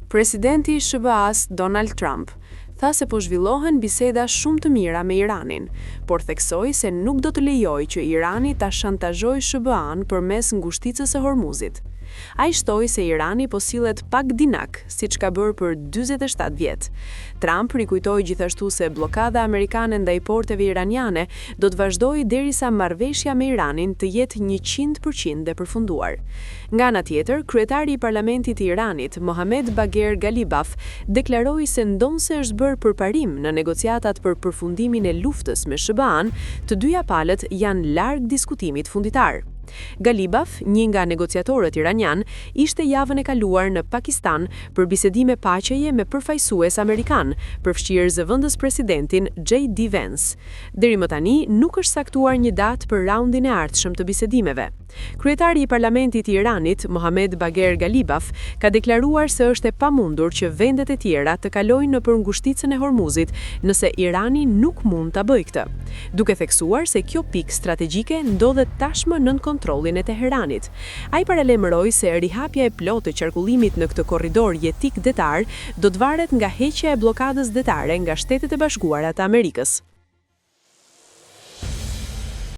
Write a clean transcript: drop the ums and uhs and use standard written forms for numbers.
Presidenti i SBA-s Donald Trump tha se po zhvillohen biseda shumë të mira me Iranin, por theksoi se nuk do të lejojë që Irani ta shantazhojë SBA-n përmes ngushticës së Hormuzit. Ai shtoi se Irani po sillet pak dinak, siç ka bërë për 47 vjet. Trump rikujtoi gjithashtu se bllokada amerikane ndaj porteve iraniane do të vazhdojë derisa marrëveshja me Iranin të jetë 100% e përfunduar. Nga ana tjetër, kryetari i parlamentit të Iranit, Mohamed Bagher Ghalibaf, deklaroi se ndonse është bërë përparim në negociatat për përfundimin e luftës me SBA-n, të dyja palët janë larg diskutimit funditar. Ghalibaf, një nga negociatorët iranian, ishte javën e kaluar në Pakistan për bisedime paqeje me përfaqësues amerikan, përfshirë zëvendës presidentin J.D. Vance. Deri më tani nuk është saktuar një datë për raundin e ardhshëm të bisedimeve. Kryetari i parlamentit i Iranit, Mohamed Bagher Ghalibaf, ka deklaruar se është e pamundur që vendet e tjera të kalojnë nëpër ngushticën e Hormuzit nëse Irani nuk mund ta bëjë këtë, duke theksuar se kjo pikë strategjike ndodhet tashmë nën kontrollin e Teheranit. Ai paralajmëroi se rihapja e plotë e qarkullimit në këtë korridor jetik detar do të varet nga heqja e bllokadës detare nga Shtetet e Bashkuara të Amerikës.